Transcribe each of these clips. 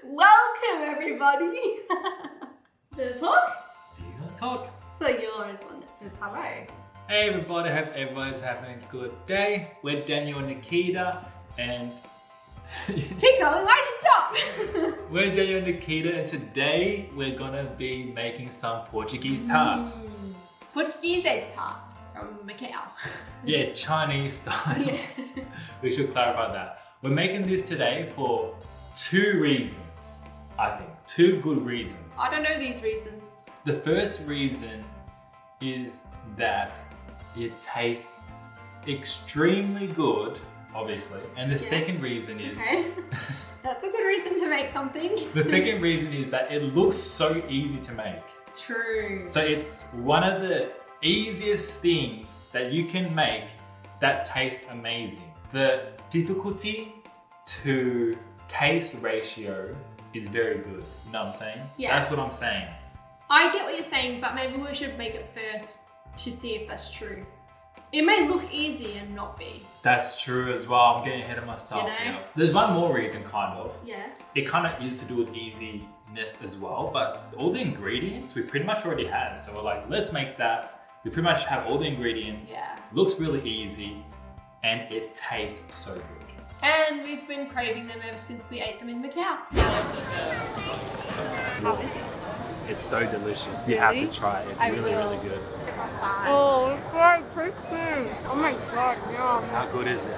Welcome everybody! Gonna talk? You gonna talk? So you're always one that says hello. Hey everybody, hope everybody's having a good day. We're Daniel and Nakita and... Keep going, why'd you stop? We're Daniel and Nakita and today we're gonna be making some Portuguese tarts. Portuguese egg tarts from Macau. Yeah, Chinese style. Yeah. We should clarify that. We're making this today for two reasons, I think. Two good reasons. I don't know these reasons. The first reason is that it tastes extremely good, obviously. And the second reason is... Okay. That's a good reason to make something. The second reason is that it looks so easy to make. True. So it's one of the easiest things that you can make that taste amazing. The difficulty to taste ratio is very good. You know what I'm saying? Yeah. That's what I'm saying. I get what you're saying, but maybe we should make it first to see if that's true. It may look easy and not be. That's true as well. I'm getting ahead of myself. You know? Now. There's one more reason, kind of. Yeah. It kind of is to do with easiness as well, but all the ingredients we pretty much already had. So we're like, let's make that. We pretty much have all the ingredients. Yeah. Looks really easy and it tastes so good. And we've been craving them ever since we ate them in Macau. How is it? It's so delicious. You have to try it. It's really good. Oh, it's so crispy. Oh my god, yum. How good is it?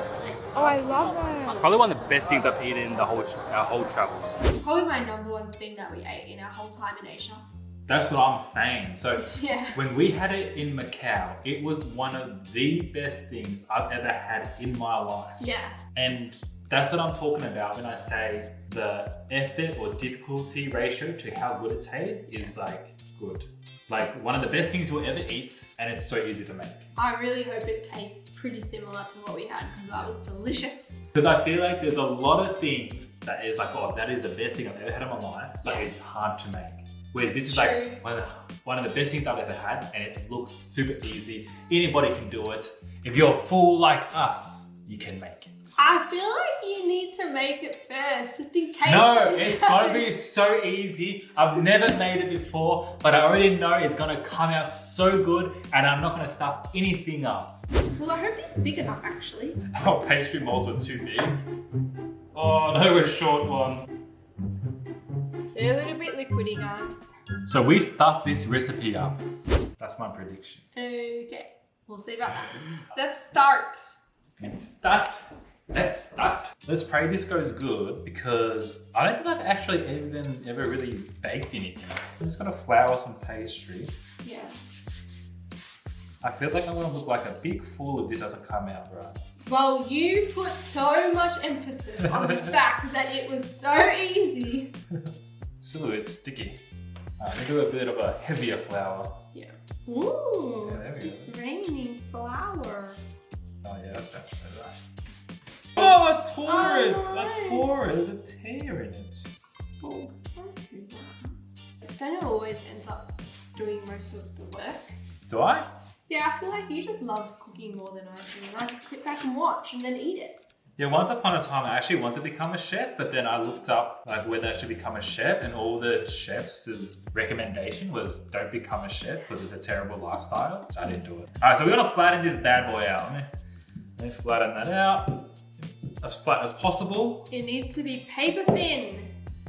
Oh, I love it. Probably one of the best things I've eaten in our whole travels. Probably my #1 thing that we ate in our whole time in Asia. That's what I'm saying. So Yeah. when we had it in Macau, it was one of the best things I've ever had in my life. Yeah. And that's what I'm talking about when I say the effort or difficulty ratio to how good it tastes is like good. Like one of the best things you'll ever eat, and it's so easy to make. I really hope it tastes pretty similar to what we had because that was delicious. Because I feel like there's a lot of things that is like, oh, that is the best thing I've ever had in my life, but Yeah. it's hard to make. Whereas this is True. like one of the best things I've ever had, and it looks super easy. Anybody can do it. If you're a fool like us, you can make it. I feel like you need to make it first, just in case. No, it's gonna be so easy. I've never made it before, but I already know it's gonna come out so good, and I'm not gonna stuff anything up. Well, I hope these are big enough, actually. Our pastry molds were too big. Oh no, we're short one. They're a little bit liquidy, guys. So we stuffed this recipe up. That's my prediction. Okay, we'll see about that. Let's start. Let's start. Let's pray this goes good because I don't think I've actually ever really baked anything. I'm just gonna flour some pastry. Yeah. I feel like I'm gonna look like a big fool if this doesn't come out right. Well, you put so much emphasis on the fact that it was so easy. Still a bit sticky. We do a bit of a heavier flour. Yeah. Ooh, Yeah, there we go. it's raining flour. Oh yeah, that's better. Oh, I tore it! Oh, no. I tore it. There's a tear in it. Oh, don't do that. Daniel always ends up doing most of the work. Do I? Yeah, I feel like you just love cooking more than I do. And I just sit back and watch and then eat it. Yeah, once upon a time I actually wanted to become a chef, but then I looked up like whether I should become a chef, and all the chefs' recommendation was don't become a chef because it's a terrible lifestyle. So I didn't do it. Alright, so we're gonna flatten this bad boy out. Let me flatten that out. As flat as possible. It needs to be paper thin.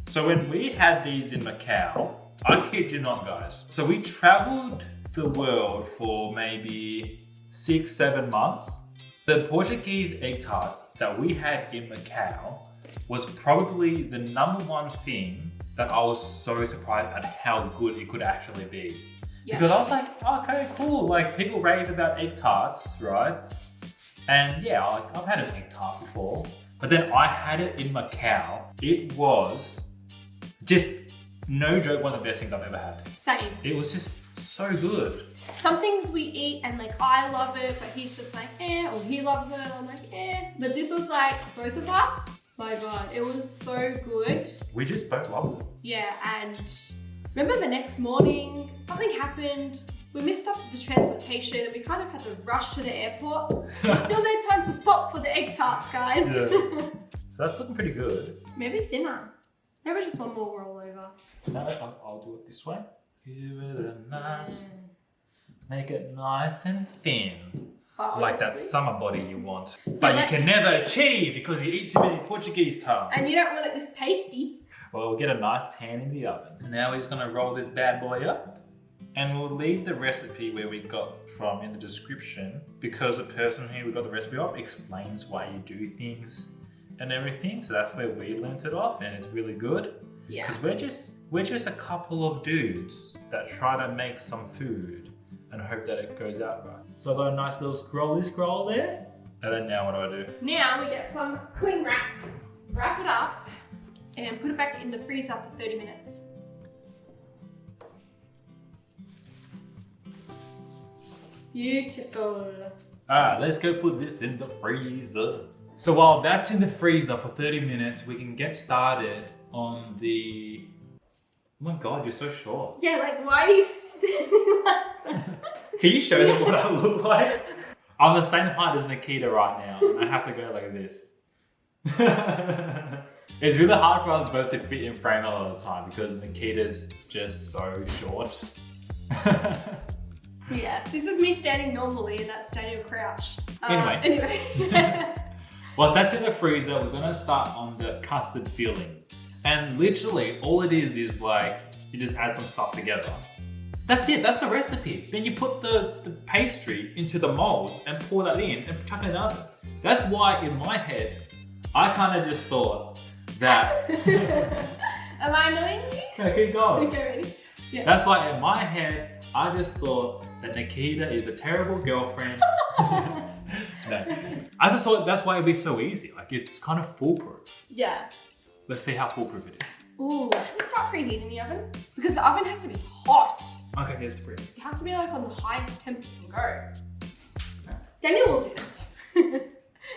So when we had these in Macau, I kid you not guys, so we traveled the world for maybe 6-7 months. The Portuguese egg tarts that we had in Macau was probably the #1 thing that I was so surprised at how good it could actually be. Yeah. Because I was like, okay, cool. Like people rave about egg tarts, right? And yeah, I've had an egg tart before, but then I had it in Macau. It was just, no joke, one of the best things I've ever had. Same. It was just so good. Some things we eat and like I love it, but he's just like eh, or he loves it and I'm like eh. But this was like both of us. My God, it was so good. We just both loved it. Yeah, and remember the next morning, something happened. We missed up the transportation and we kind of had to rush to the airport. We still made time to stop for the egg tarts, guys. Yeah. So that's looking pretty good. Maybe thinner. Maybe just one more roll over. No, I'll do it this way. Give it a nice, make it nice and thin. Like that summer body you want. But you can never achieve because you eat too many Portuguese tarts. And you don't want it this pasty. Well, we'll get a nice tan in the oven. So now we're just gonna roll this bad boy up. And we'll leave the recipe where we got from in the description because the person who we got the recipe off explains why you do things and everything. So that's where we learnt it off, and it's really good. Yeah. Because we're just a couple of dudes that try to make some food and hope that it goes out right. So I got a nice little scroll there. And then now what do I do? Now we get some cling wrap, wrap it up, and put it back in the freezer for 30 minutes. Beautiful. Alright, let's go put this in the freezer. So while that's in the freezer for 30 minutes, we can get started on the... Oh my god, you're so short. Yeah, like why are you sitting like that? Can you show them what I look like? I'm the same height as Nakita right now, and I have to go like this. It's really hard for us both to fit in frame a lot of the time because Nakita's just so short. Yeah, this is me standing normally and that's standing crouch. Anyway. Once that's in the freezer, we're gonna start on the custard filling. And literally, all it is like, you just add some stuff together. That's it, that's the recipe. Then you put the pastry into the molds and pour that in and chuck it in the oven. That's why in my head, I kind of just thought that... Am I annoying you? Okay, keep going. Okay, ready? Yeah. That's why in my head, I just thought that Nakita is a terrible girlfriend. No. I just thought that's why it'd be so easy. Like it's kind of foolproof. Yeah. Let's see how foolproof it is. Ooh, should we start preheating the oven? Because the oven has to be hot. Okay, let's bring it. It has to be like on the highest temp it can go. Daniel will do it.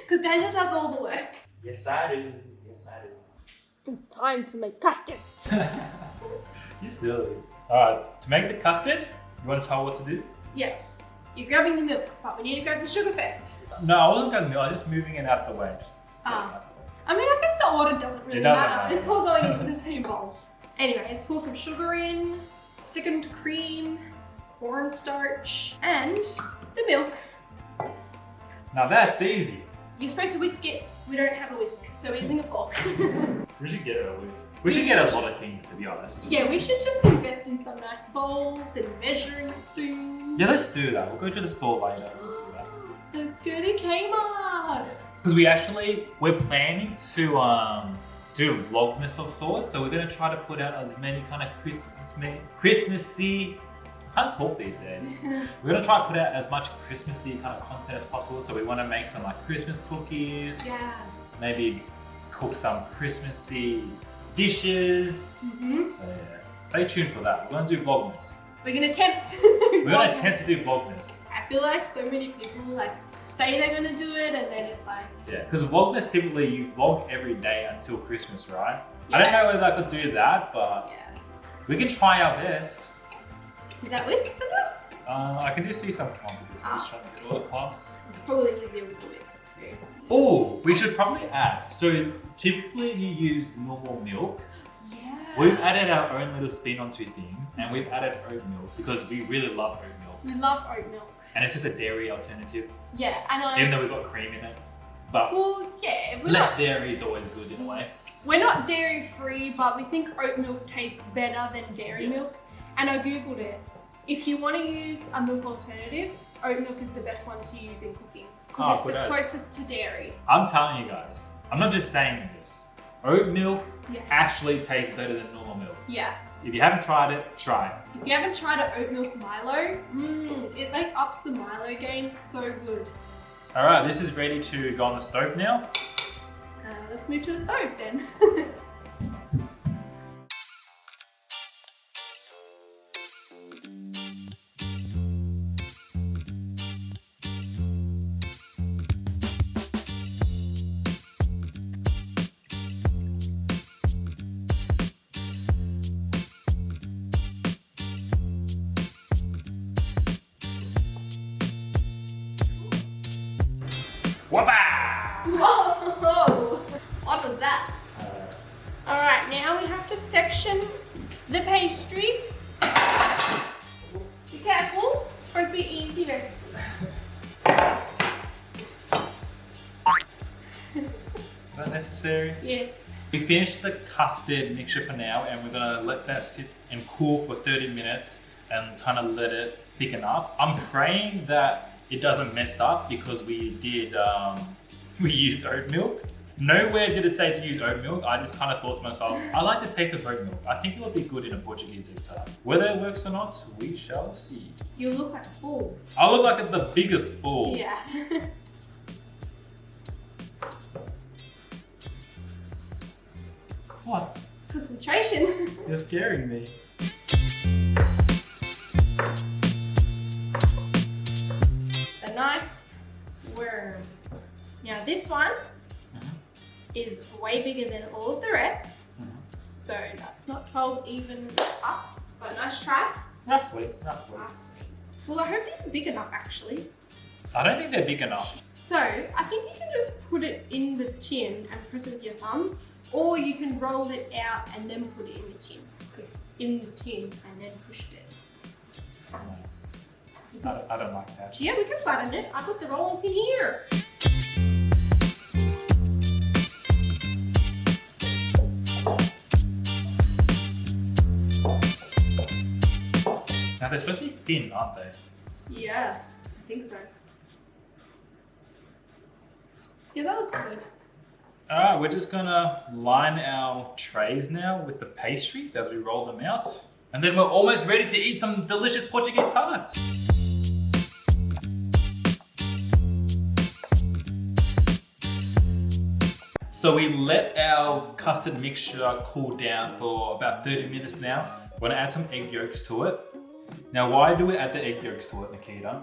Because Daniel does all the work. Yes, I do. Yes, I do. It's time to make custard. You silly. Alright, to make the custard, you want to tell what to do? Yeah. You're grabbing the milk, but we need to grab the sugar first. No, I wasn't going to milk. I was just moving it out the way. Just get it out the way. I mean, I guess the order doesn't really Doesn't matter. matter. It's all going into the same bowl. Anyway, let's pour some sugar in, thickened cream, cornstarch, and the milk. Now that's easy. You're supposed to whisk it. We don't have a whisk, so we're using a fork. We should get a whisk. We should get a lot of things, to be honest. Yeah, we should just invest in some nice bowls and measuring spoons. Yeah, let's do that. We'll go to the store later. Let's go to Kmart. Because we're planning to do a vlogmas of sorts, so we're gonna try to put out as many kind of Christmassy. I can't talk these days. We're gonna try to put out as much Christmassy kind of content as possible. So we want to make some like Christmas cookies. Yeah. Maybe cook some Christmassy dishes. Mm-hmm. So yeah, stay tuned for that. We're gonna do vlogmas. We're gonna attempt. We're gonna attempt to do vlogmas. I feel like so many people like say they're gonna do it, and then it's like. Yeah, because vlogmas typically you vlog every day until Christmas, right? Yeah. I don't know whether I could do that, but Yeah. we can try our best. Is that whisk for that? I can just see some clumps. I'm just trying to get all the clumps. It's probably easier with the whisk too. Oh, we should probably add. So typically you use normal milk. Yeah. We've added our own little spin on two things, and we've added oat milk because we really love oat milk. We love oat milk. And it's just a dairy alternative, Yeah, and even though we've got cream in it. But well, yeah, less dairy is always good in a way. we're not dairy free, but we think oat milk tastes better than dairy milk. And I googled it. If you want to use a milk alternative, oat milk is the best one to use in cooking because it's the closest to dairy. I'm telling you guys, I'm not just saying this. Oat milk Yeah. actually tastes better than normal milk. Yeah. If you haven't tried it, try it. If you haven't tried an oat milk Milo, it like ups the Milo game so good. All right, this is ready to go on the stove now. Let's move to the stove then. Whoopah! Whoa! What was that? section the pastry. Be careful. It's supposed to be easy recipe. Not necessary. Yes. We finished the custard mixture for now, and we're gonna let that sit and cool for 30 minutes and kind of let it thicken up. I'm praying that it doesn't mess up because we did, we used oat milk. Nowhere did it say to use oat milk. I just kind of thought to myself, I like the taste of oat milk. I think it'll be good in a Portuguese egg tart. Whether it works or not, we shall see. You look like a fool. I look like the biggest fool. Yeah. What? Concentration. You're scaring me. A nice worm. Now this one is way bigger than all of the rest. So that's not 12 even parts, but nice try. Roughly. Well, I hope these are big enough actually. I don't think they're big enough. So I think you can just put it in the tin and press it with your thumbs, or you can roll it out and then put it in the tin. In the tin and then push it. I don't like that. Yeah, we can flatten it. I put the rolling pin here. Now they're supposed to be thin, aren't they? Yeah, I think so. Yeah, that looks good. Alright, we're just gonna line our trays now with the pastries as we roll them out. And then we're almost ready to eat some delicious Portuguese tarts. So we let our custard mixture cool down for about 30 minutes now. We're gonna add some egg yolks to it. Now, why do we add the egg yolks to it, Nakita?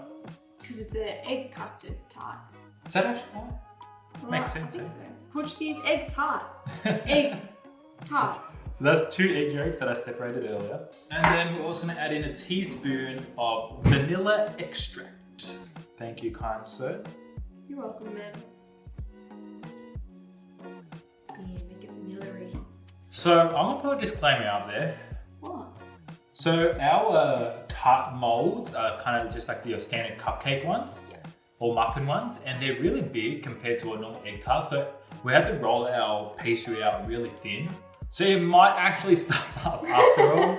Because it's an egg custard tart. Is that actually why? Well, Makes I sense. think so. Portuguese egg tart. Egg tart. So that's 2 egg yolks that I separated earlier. And then we're also gonna add in a teaspoon of vanilla extract. Thank you, kind sir. You're welcome, man. Yeah, make it vanilla-y. So I'm gonna put a disclaimer out there. What? So our tart molds are kind of just like your standard cupcake ones. Yeah. Or muffin ones, and they're really big compared to a normal egg tart. So we had to roll our pastry out really thin. So it might actually stuff up after all,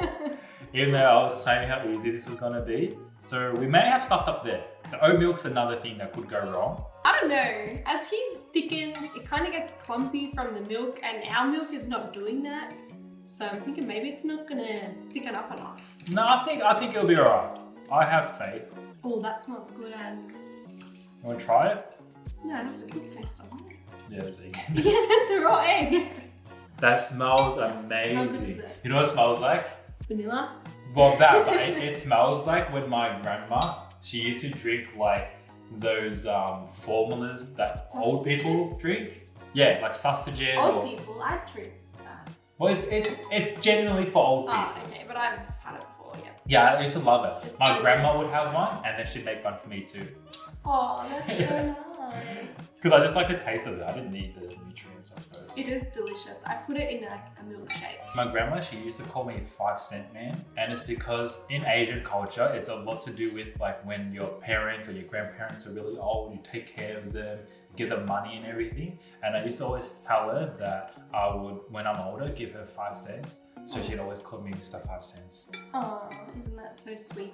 even though I was claiming how easy this was gonna be. So we may have stuffed up there. The oat milk's another thing that could go wrong. I don't know. As he thickens, it kind of gets clumpy from the milk, and our milk is not doing that. So I'm thinking maybe it's not gonna thicken up enough. No, I think it'll be alright. I have faith. Oh, that smells good as. You wanna try it? No, that's a good face on it. Yeah, there's egg. Yeah, that's a raw egg. That smells How good amazing. is it? You know what it smells like? Vanilla? Well, that, but it smells like when my grandma, she used to drink like those formulas that old people drink. Yeah, like sausages. Old people, I drink that. Well, it's generally for old people. Oh, okay, but I've had it before, yeah. Yeah, I used to love it. It's My so grandma would have one, and then she'd make one for me too. Oh, that's so nice. Because I just like the taste of it. I didn't need the nutrients, I suppose. It is delicious. I put it in like a milkshake. My grandma, she used to call me 5-cent man, and it's because in Asian culture, it's a lot to do with like when your parents or your grandparents are really old, you take care of them, give them money and everything. And I used to always tell her that I would, when I'm older, give her 5 cents. So she'd always call me Mr. 5 cents. Oh, isn't that so sweet?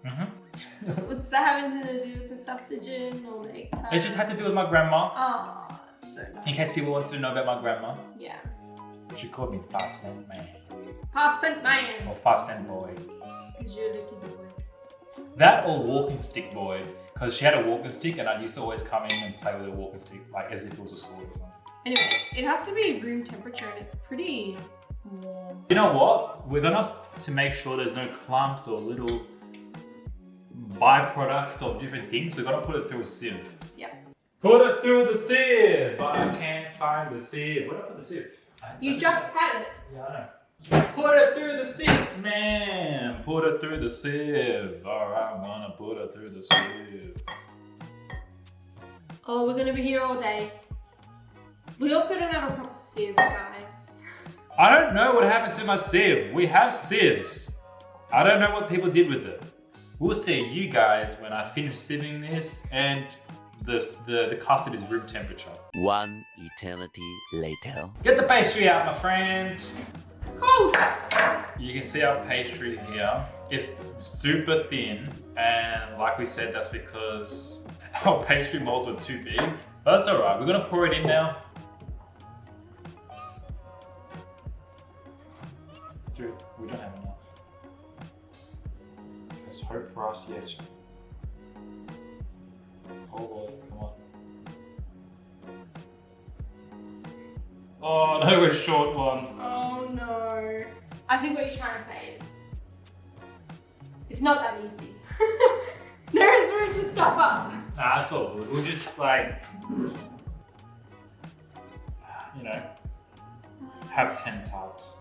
Mm-hmm. What's that have anything to do with the sausage or the egg tart? It just had to do with my grandma. Oh, that's so nice. In case people wanted to know about my grandma, Yeah. she called me 5-cent man 5-cent man. or 5-cent boy. Because you're the kid boy. That or walking stick boy, because she had a walking stick and I used to always come in and play with a walking stick like as if it was a sword or something. Anyway, it has to be room temperature and it's pretty warm. You know what? We're gonna, to make sure there's no clumps or little byproducts of different things, we're gonna put it through a sieve. Yeah. Put it through the sieve, but I can't find the sieve. Where did I put the sieve? You just had it. Yeah, I know. Put it through the sieve, man. Put it through the sieve. Alright, I'm gonna put it through the sieve. Oh, we're gonna be here all day. We also don't have a proper sieve, guys. I don't know what happened to my sieve. We have sieves. I don't know what people did with it. We'll see you guys when I finish sieving this and the custard is room temperature. One eternity later. Get the pastry out, my friend. It's cold. You can see our pastry here. It's super thin, and like we said, that's because our pastry molds were too big. But that's alright, we're gonna pour it in now. Dude, we don't have enough. Let's hope for us yet. Oh boy, come on. Oh no, we're short one. Oh no. I think what you're trying to say is, it's not that easy. There is room to stuff up. Nah, that's all good. We'll just like, you know, have 10 tarts.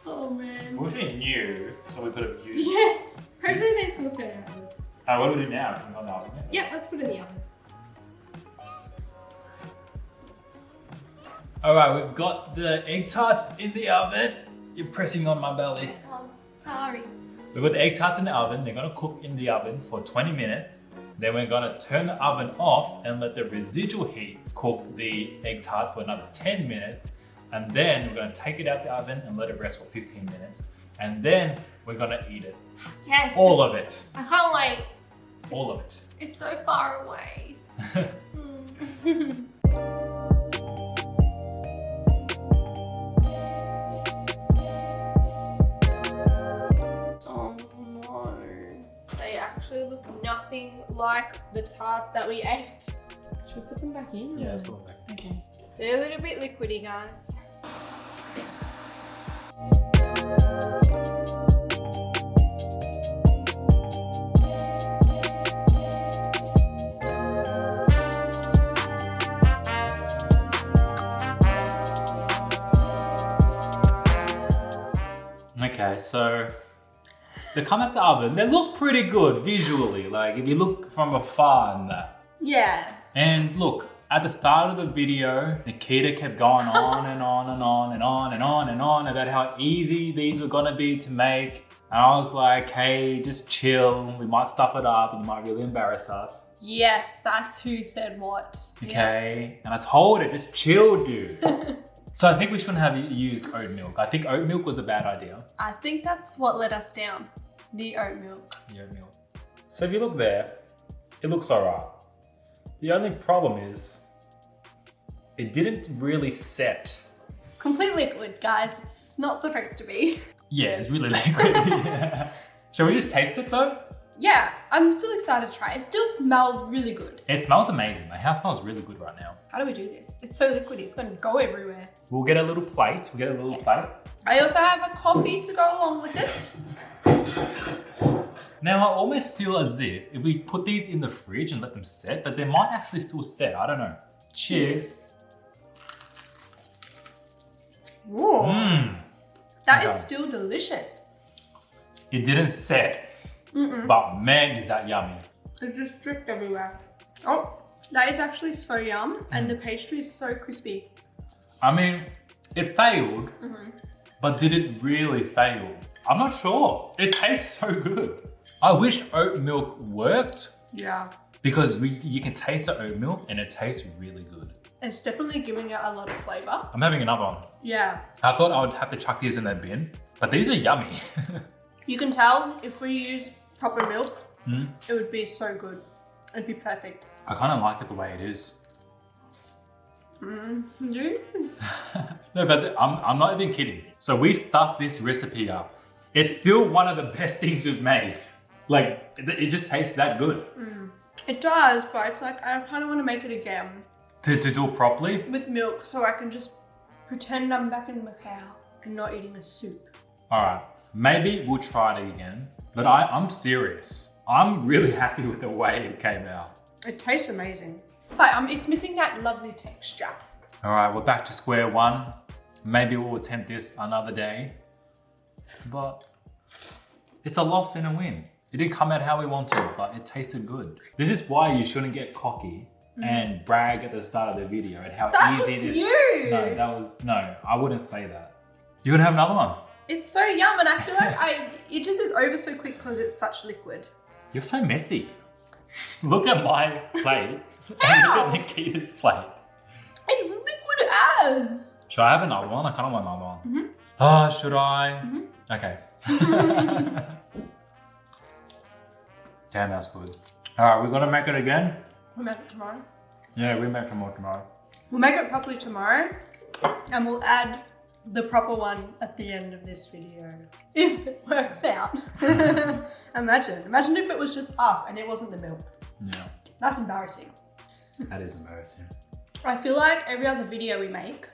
Oh man. We wish we knew, so we could have used. Yes. Hopefully they still turn out good. What do we do now? Put it on the oven? Yeah, let's put it in the oven. Alright, we've got the egg tarts in the oven. You're pressing on my belly. Oh, sorry. We've got the egg tarts in the oven. They're gonna cook in the oven for 20 minutes. Then we're gonna turn the oven off and let the residual heat cook the egg tart for another 10 minutes. And then we're gonna take it out the oven and let it rest for 15 minutes. And then we're gonna eat it. Yes. All of it. I can't wait. All of it. It's so far away. Oh no. They actually look nothing like the tarts that we ate. Should we put them back in? Yeah, let's put them back. Okay. They're a little bit liquidy, guys. Okay, so they come out the oven. They look pretty good visually, like if you look from afar and that. Yeah. And look, at the start of the video, Nakita kept going on and on and on and on and on and on about how easy these were gonna be to make. And I was like, hey, just chill. We might stuff it up and you might really embarrass us. Yes, that's who said what. Okay, yeah. And I told her, just chill, dude. So I think we shouldn't have used oat milk. I think oat milk was a bad idea. I think that's what let us down. The oat milk. The oat milk. So if you look there, it looks alright. The only problem is, it didn't really set. Complete liquid, guys. It's not supposed to be. Yeah, it's really liquid. Yeah. Shall we just taste it though? Yeah, I'm still excited to try. It still smells really good. It smells amazing. My house smells really good right now. How do we do this? It's so liquidy, it's gonna go everywhere. We'll get a little plate. Plate. I also have a coffee to go along with it. Now I almost feel as if we put these in the fridge and let them set, that they might actually still set. I don't know. Cheers. Whoa. Mmm. That is still delicious. It didn't set. But man, is that yummy. It just dripped everywhere. Oh, that is actually so yum. And the pastry is so crispy. I mean, it failed, but did it really fail? I'm not sure. It tastes so good. I wish oat milk worked. Yeah. Because you can taste the oat milk and it tastes really good. It's definitely giving it a lot of flavor. I'm having another one. Yeah. I thought I would have to chuck these in that bin, but these are yummy. You can tell if we use proper milk, it would be so good. It'd be perfect. I kind of like it the way it is. You? No, but I'm not even kidding. So we stuffed this recipe up. It's still one of the best things we've made. Like, it just tastes that good. It does, but it's like, I kind of want to make it again. To do it properly? With milk, so I can just pretend I'm back in Macau and not eating a soup. All right, maybe we'll try it again. But I'm serious. I'm really happy with the way it came out. It tastes amazing. But it's missing that lovely texture. All right, we're back to square one. Maybe we'll attempt this another day. But it's a loss and a win. It didn't come out how we wanted, but it tasted good. This is why you shouldn't get cocky and brag at the start of the video at how That easy was it is. you! No, I wouldn't say that. You're gonna have another one. It's so yum, and I feel like it just is over so quick because it's such liquid. You're so messy. Look at my plate and look at Nakita's plate. It's liquid as. Should I have another one? I kind of want another one. Mm-hmm. Oh, should I? Mm-hmm. Okay. Damn, that's good. All right, we're gonna make it again. We'll make it tomorrow. Yeah, we make more tomorrow. We'll make it properly tomorrow, and we'll add the proper one at the end of this video. If it works out. Imagine if it was just us and it wasn't the milk. Yeah. That's embarrassing. That is embarrassing. I feel like every other video we make,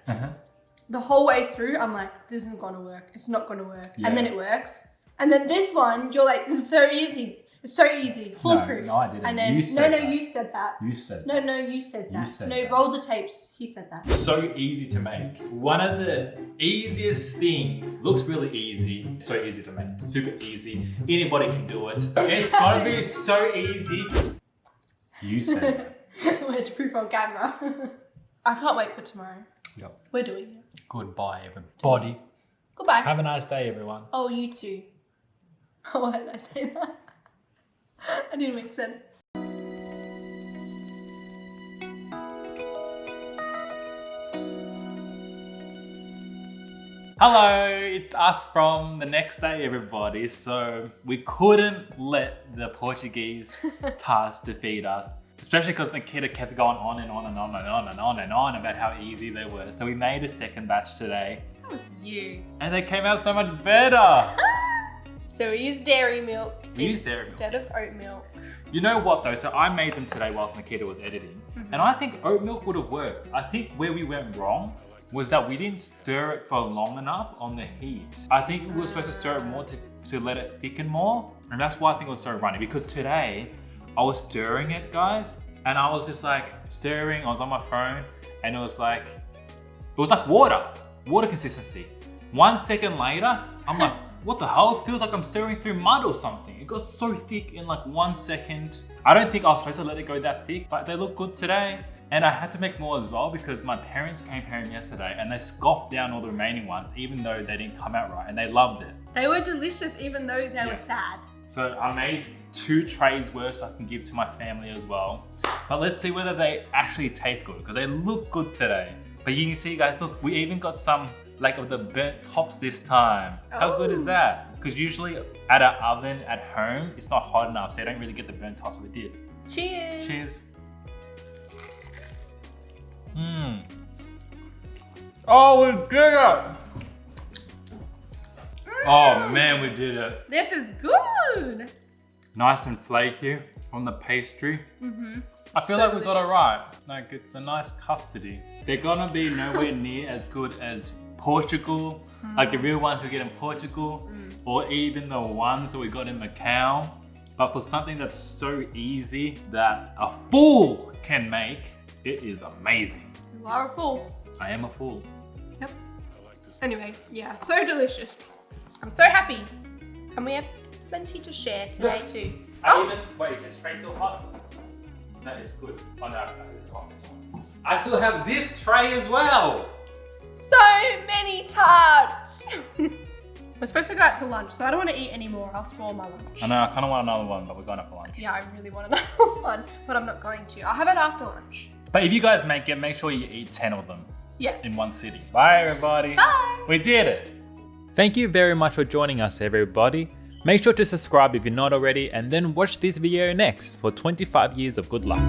the whole way through, I'm like, this isn't gonna work. It's not gonna work. Yeah. And then it works. And then this one, you're like, this is so easy. It's so easy, foolproof. No, I didn't. And then, You said that. you said that. You said No, you said that. You said no, that. roll the tapes. He said that. So easy to make. One of the easiest things. Looks really easy. So easy to make. Super easy. Anybody can do it. It's gonna be so easy. You said it. Where's proof on camera? I can't wait for tomorrow. Yep. We're doing it. Goodbye, everybody. Goodbye. Have a nice day, everyone. Oh, you too. Oh, why did I say that? That didn't make sense. Hello, it's us from the next day, everybody. So we couldn't let the Portuguese Tarts defeat us, especially because Nakita kept going on and on and on and on and on and on about how easy they were. So we made a second batch today. That was you. And they came out so much better. So we used dairy milk instead of oat milk. You know what though? So I made them today whilst Nakita was editing. And I think oat milk would have worked. I think where we went wrong was that we didn't stir it for long enough on the heat. I think we were supposed to stir it more to let it thicken more. And that's why I think it was so runny. Because today, I was stirring it, guys. And I was just like stirring, I was on my phone. And it was like water consistency. 1 second later, I'm like, what the hell? It feels like I'm stirring through mud or something. It got so thick in like 1 second. I don't think I was supposed to let it go that thick, but they look good today. And I had to make more as well because my parents came home yesterday and they scoffed down all the remaining ones, even though they didn't come out right, and they loved it. They were delicious even though they were sad. So I made 2 trays worth so I can give to my family as well. But let's see whether they actually taste good because they look good today. But you can see, guys, look, we even got some like of the burnt tops this time. How good is that? Because usually at our oven at home, it's not hot enough, so you don't really get the burnt tops. We did. Cheers. Cheers. Oh, we did it! Oh man, we did it. This is good. Nice and flaky from the pastry. I feel So like we got it delicious. right. Like it's a nice custardy. They're gonna be nowhere near as good as Portugal, like the real ones we get in Portugal, or even the ones that we got in Macau. But for something that's so easy that a fool can make, it is amazing. You are a fool. I am a fool. Yep. Anyway, yeah, so delicious. I'm so happy. And we have plenty to share today too. Wait, is this tray still hot? No, it's good. Oh no, it's hot, it's hot. I still have this tray as well. So many tarts. We're supposed to go out to lunch, so I don't want to eat any more. I'll spoil my lunch. I know, I kind of want another one, but we're going out for lunch. Yeah, I really want another one, but I'm not going to. I'll have it after lunch. But if you guys make it, make sure you eat 10 of them Yes. in one sitting. Bye, everybody. Bye. We did it. Thank you very much for joining us, everybody. Make sure to subscribe if you're not already, and then watch this video next for 25 years of good luck.